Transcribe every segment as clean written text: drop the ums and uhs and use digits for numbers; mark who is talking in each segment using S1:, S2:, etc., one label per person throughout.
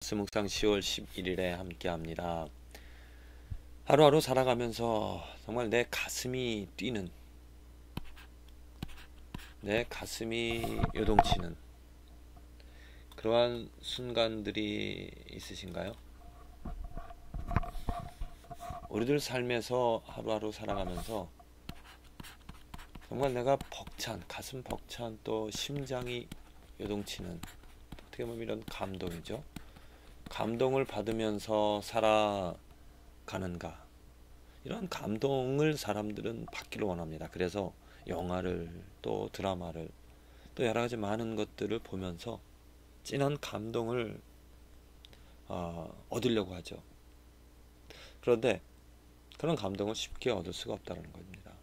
S1: 묵상 10월 11일에 함께합니다. 하루하루 살아가면서 정말 내 가슴이 뛰는, 내 가슴이 요동치는 그러한 순간들이 있으신가요? 우리들 삶에서 하루하루 살아가면서 정말 내가 벅찬, 가슴 벅찬, 또 심장이 요동치는, 어떻게 보면 이런 감동이죠. 감동을 받으면서 살아가는가, 이런 감동을 사람들은 받기를 원합니다. 그래서 영화를, 또 드라마를, 또 여러 가지 많은 것들을 보면서 진한 감동을 얻으려고 하죠. 그런데 그런 감동을 쉽게 얻을 수가 없다는 겁니다.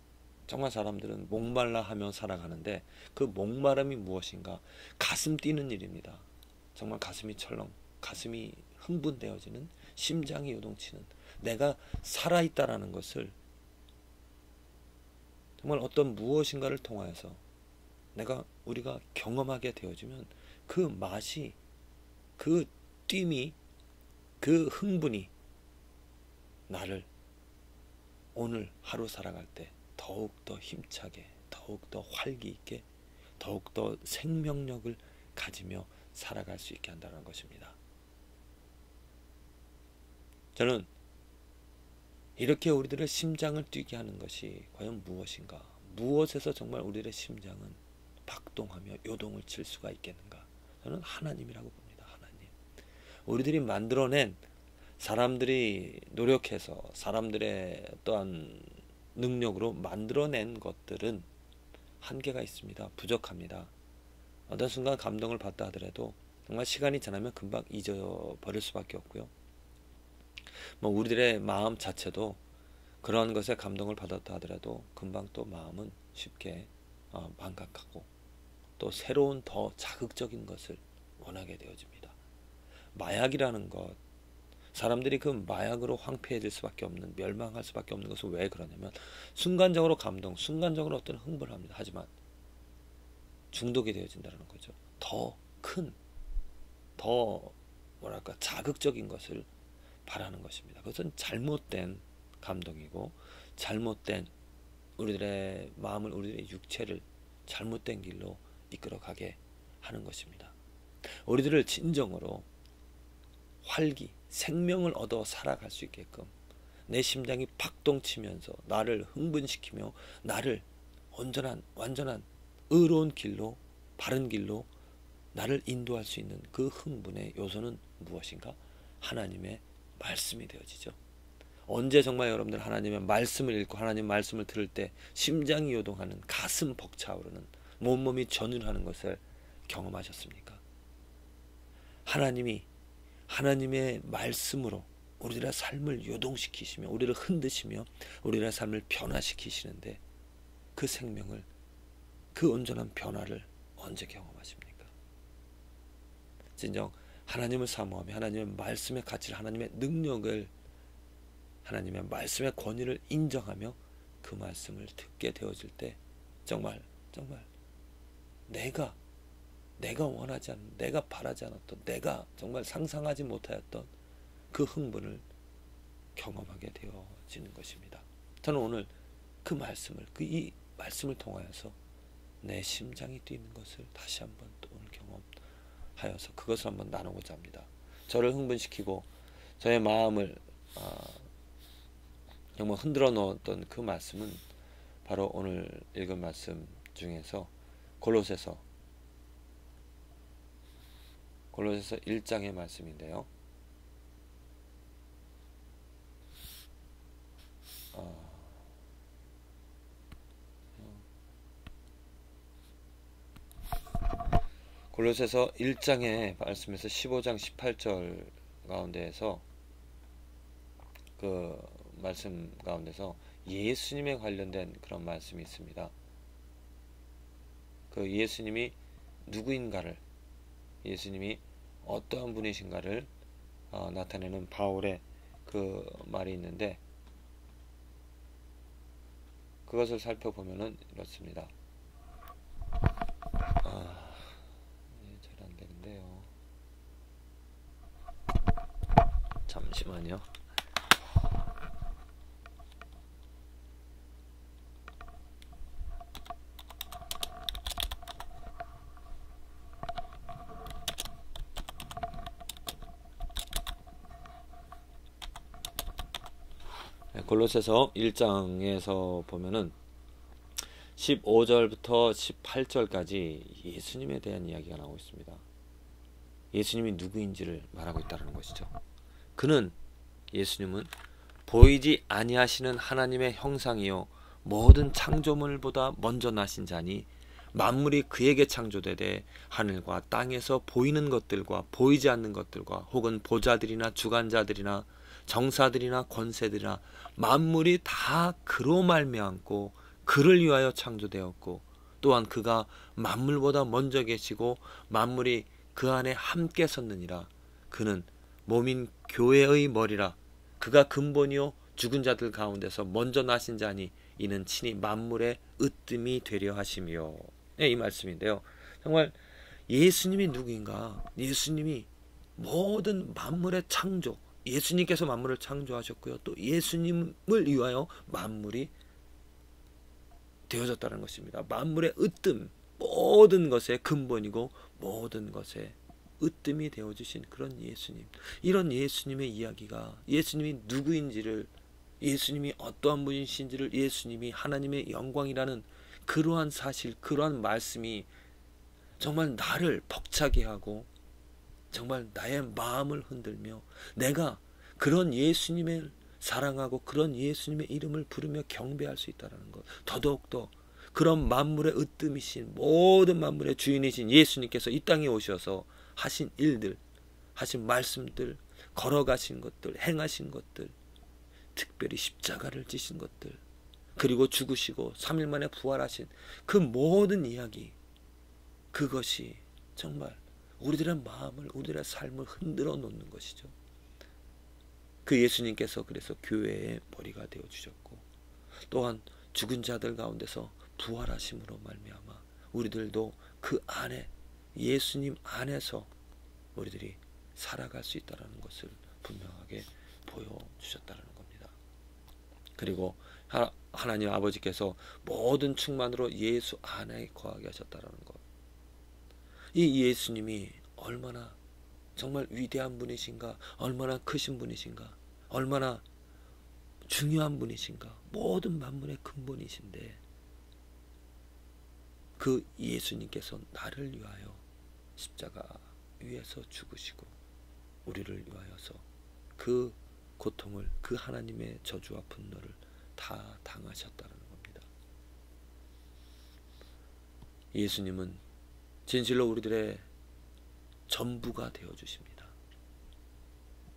S1: 정말 사람들은 목말라 하며 살아가는데 그 목마름이 무엇인가? 가슴 뛰는 일입니다. 정말 가슴이 철렁, 가슴이 흥분되어지는, 심장이 요동치는, 내가 살아있다라는 것을 정말 어떤 무엇인가를 통하여서 우리가 경험하게 되어지면 그 맛이, 그 뜀이, 그 흥분이 나를 오늘 하루 살아갈 때 더욱더 힘차게, 더욱더 활기 있게, 더욱더 생명력을 가지며 살아갈 수 있게 한다는 것입니다. 저는 이렇게 우리들의 심장을 뛰게 하는 것이 과연 무엇인가? 무엇에서 정말 우리들의 심장은 박동하며 요동을 칠 수가 있겠는가? 저는 하나님이라고 봅니다. 하나님. 우리들이 만들어낸, 사람들이 노력해서 사람들의 또한 능력으로 만들어낸 것들은 한계가 있습니다. 부족합니다. 어떤 순간 감동을 받다 하더라도 정말 시간이 지나면 금방 잊어버릴 수밖에 없고요. 우리들의 마음 자체도 그러한 것에 감동을 받았다 하더라도 금방 또 마음은 쉽게 망각하고 또 새로운 더 자극적인 것을 원하게 되어집니다. 마약이라는 것, 사람들이 그 마약으로 황폐해질 수밖에 없는, 멸망할 수밖에 없는 것은 왜 그러냐면 순간적으로 감동, 순간적으로 어떤 흥분을 합니다. 하지만 중독이 되어진다는 거죠. 더 큰, 더 자극적인 것을 바라는 것입니다. 그것은 잘못된 감동이고 잘못된, 우리들의 마음을, 우리들의 육체를 잘못된 길로 이끌어가게 하는 것입니다. 우리들을 진정으로 활기, 생명을 얻어 살아갈 수 있게끔 내 심장이 박동치면서 나를 흥분시키며 나를 완전한 의로운 길로, 바른 길로 나를 인도할 수 있는 그 흥분의 요소는 무엇인가? 하나님의 말씀이 되어지죠. 언제 정말 여러분들 하나님의 말씀을 읽고 하나님 말씀을 들을 때 심장이 요동하는, 가슴 벅차오르는, 온몸이 전율하는 것을 경험하셨습니까? 하나님의 말씀으로 우리들의 삶을 요동시키시며 우리를 흔드시며 우리들의 삶을 변화시키시는데 그 생명을, 그 온전한 변화를 언제 경험하십니까? 진정 하나님을 사모하며 하나님의 말씀의 가치를, 하나님의 능력을, 하나님의 말씀의 권위를 인정하며 그 말씀을 듣게 되어질 때 정말 내가 원하지 않는, 내가 바라지 않았던, 내가 정말 상상하지 못하였던 그 흥분을 경험하게 되어지는 것입니다. 저는 오늘 이 말씀을 통하여서 내 심장이 뛰는 것을 다시 한번 또 오늘 경험하여서 그것을 한번 나누고자 합니다. 저를 흥분시키고 저의 마음을 정말 흔들어 놓았던 그 말씀은 바로 오늘 읽은 말씀 중에서 골로새서 1장의 말씀인데요. 골로새서 1장의 말씀에서 15장 18절 가운데에서 그 말씀 가운데서 예수님에 관련된 그런 말씀이 있습니다. 그 예수님이 누구인가를, 예수님이 어떠한 분이신가를 나타내는 바울의 그 말이 있는데 그것을 살펴보면은 이렇습니다. 잘 안되는데요. 잠시만요. 골로새서 1장에서 보면은 15절부터 18절까지 예수님에 대한 이야기가 나오고 있습니다. 예수님이 누구인지를 말하고 있다는 것이죠. 그는, 예수님은 보이지 아니하시는 하나님의 형상이요 모든 창조물보다 먼저 나신 자니 만물이 그에게 창조되되 하늘과 땅에서 보이는 것들과 보이지 않는 것들과 혹은 보좌들이나 주관자들이나 정사들이나 권세들이나 만물이 다 그로 말미암고 그를 위하여 창조되었고 또한 그가 만물보다 먼저 계시고 만물이 그 안에 함께 섰느니라. 그는 몸인 교회의 머리라. 그가 근본이요 죽은 자들 가운데서 먼저 나신 자니 이는 친히 만물의 으뜸이 되려 하심이요. 네, 이 말씀인데요. 정말 예수님이 누구인가? 예수님이 모든 만물의 창조, 예수님께서 만물을 창조하셨고요. 또 예수님을 위하여 만물이 되어졌다는 것입니다. 만물의 으뜸, 모든 것의 근본이고 모든 것의 으뜸이 되어주신 그런 예수님. 이런 예수님의 이야기가, 예수님이 누구인지를, 예수님이 어떠한 분이신지를, 예수님이 하나님의 영광이라는 그러한 사실, 그러한 말씀이 정말 나를 벅차게 하고 정말 나의 마음을 흔들며 내가 그런 예수님을 사랑하고 그런 예수님의 이름을 부르며 경배할 수 있다는 것. 더더욱더 그런 만물의 으뜸이신, 모든 만물의 주인이신 예수님께서 이 땅에 오셔서 하신 일들, 하신 말씀들, 걸어가신 것들, 행하신 것들, 특별히 십자가를 지신 것들, 그리고 죽으시고 3일 만에 부활하신 그 모든 이야기, 그것이 정말 우리들의 마음을, 우리들의 삶을 흔들어 놓는 것이죠. 그 예수님께서 그래서 교회의 머리가 되어 주셨고 또한 죽은 자들 가운데서 부활하심으로 말미암아 우리들도 그 안에, 예수님 안에서 우리들이 살아갈 수 있다는 것을 분명하게 보여주셨다는 겁니다. 그리고 하나님 아버지께서 모든 충만으로 예수 안에 거하게 하셨다는 것. 이 예수님이 얼마나 정말 위대한 분이신가, 얼마나 크신 분이신가, 얼마나 중요한 분이신가, 모든 만물의 근본이신데 그 예수님께서 나를 위하여 십자가 위에서 죽으시고 우리를 위하여서 그 고통을, 그 하나님의 저주와 분노를 다 당하셨다는 겁니다. 예수님은 진실로 우리들의 전부가 되어주십니다.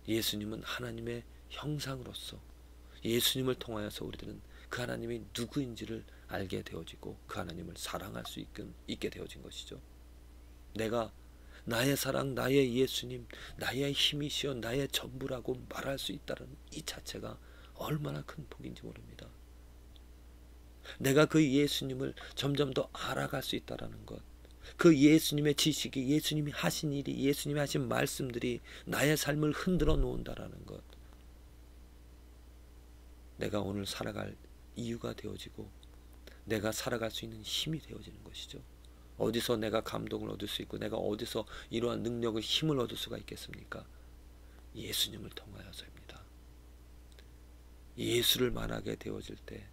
S1: 예수님은 하나님의 형상으로서 예수님을 통하여서 우리들은 그 하나님이 누구인지를 알게 되어지고 그 하나님을 사랑할 수 있게 되어진 것이죠. 내가 나의 사랑, 나의 예수님, 나의 힘이시여 나의 전부라고 말할 수 있다는 이 자체가 얼마나 큰 복인지 모릅니다. 내가 그 예수님을 점점 더 알아갈 수 있다는 것, 그 예수님의 지식이, 예수님이 하신 일이, 예수님이 하신 말씀들이 나의 삶을 흔들어 놓는다라는 것, 내가 오늘 살아갈 이유가 되어지고 내가 살아갈 수 있는 힘이 되어지는 것이죠. 어디서 내가 감동을 얻을 수 있고 내가 어디서 이러한 능력을, 힘을 얻을 수가 있겠습니까? 예수님을 통하여서입니다. 예수를 만나게 되어질 때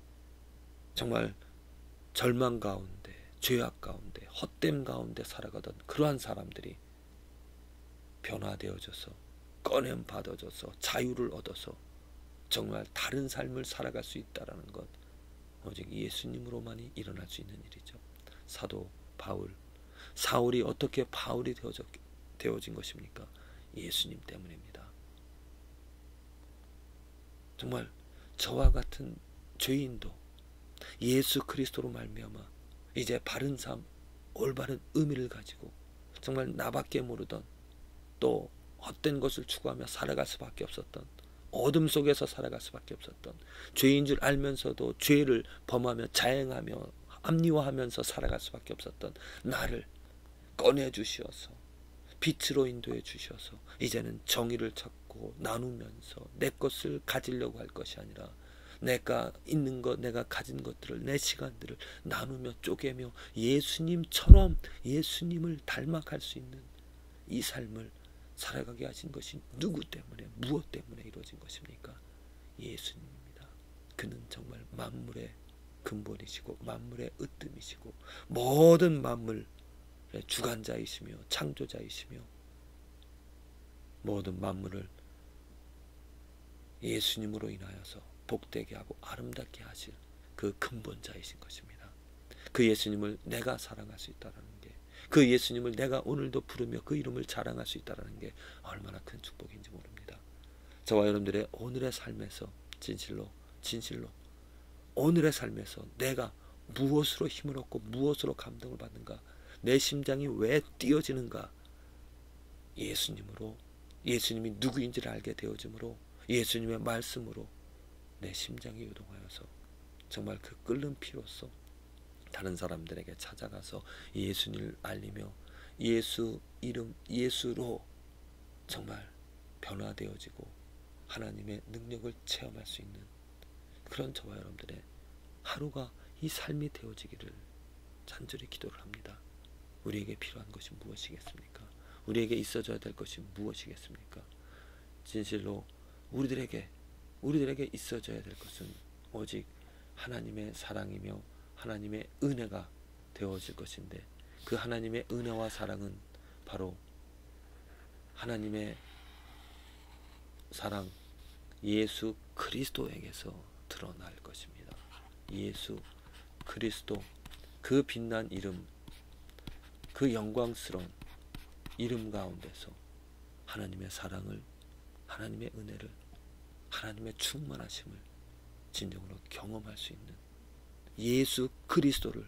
S1: 정말 절망 가운데, 죄악 가운데, 헛됨 가운데 살아가던 그러한 사람들이 변화되어져서, 꺼냄 받아져서, 자유를 얻어서 정말 다른 삶을 살아갈 수 있다는 것, 오직 예수님으로만이 일어날 수 있는 일이죠. 사도 바울, 사울이 어떻게 바울이 되어진 것입니까? 예수님 때문입니다. 정말 저와 같은 죄인도 예수 그리스도로 말미암아 이제 바른 삶, 올바른 의미를 가지고 정말 나밖에 모르던, 또 헛된 것을 추구하며 살아갈 수밖에 없었던, 어둠 속에서 살아갈 수밖에 없었던, 죄인 줄 알면서도 죄를 범하며 자행하며 합리화하면서 살아갈 수밖에 없었던 나를 꺼내 주시어서 빛으로 인도해 주셔서 이제는 정의를 찾고 나누면서 내 것을 가지려고 할 것이 아니라 내가 있는 것, 내가 가진 것들을, 내 시간들을 나누며 쪼개며 예수님처럼 예수님을 닮아갈 수 있는 이 삶을 살아가게 하신 것이 누구 때문에, 무엇 때문에 이루어진 것입니까? 예수님입니다. 그는 정말 만물의 근본이시고 만물의 으뜸이시고 모든 만물의 주관자이시며 창조자이시며 모든 만물을 예수님으로 인하여서 복되게 하고 아름답게 하실 그 근본자이신 것입니다. 그 예수님을 내가 사랑할 수 있다는 게, 그 예수님을 내가 오늘도 부르며 그 이름을 자랑할 수 있다는 게 얼마나 큰 축복인지 모릅니다. 저와 여러분들의 오늘의 삶에서 진실로 오늘의 삶에서 내가 무엇으로 힘을 얻고 무엇으로 감동을 받는가, 내 심장이 왜 뛰어지는가, 예수님으로, 예수님이 누구인지를 알게 되어짐으로, 예수님의 말씀으로 내 심장이 요동하여서 정말 그 끓는 피로써 다른 사람들에게 찾아가서 예수님을 알리며 예수 이름, 예수로 정말 변화되어지고 하나님의 능력을 체험할 수 있는 그런 저와 여러분들의 하루가, 이 삶이 되어지기를 간절히 기도를 합니다. 우리에게 필요한 것이 무엇이겠습니까? 우리에게 있어져야 될 것이 무엇이겠습니까? 진실로 우리들에게 있어져야 될 것은 오직 하나님의 사랑이며 하나님의 은혜가 되어질 것인데, 그 하나님의 은혜와 사랑은 바로 하나님의 사랑 예수 그리스도에게서 드러날 것입니다. 예수 그리스도, 그 빛난 이름, 그 영광스러운 이름 가운데서 하나님의 사랑을, 하나님의 은혜를, 하나님의 충만하심을 진정으로 경험할 수 있는, 예수 그리스도를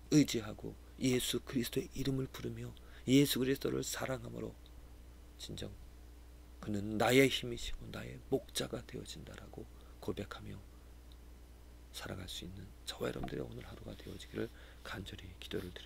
S1: 의지하고 예수 그리스도의 이름을 부르며 예수 그리스도를 사랑함으로 진정 그는 나의 힘이시고 나의 목자가 되어진다라고 고백하며 살아갈 수 있는 저와 여러분들의 오늘 하루가 되어지기를 간절히 기도를 드립니다.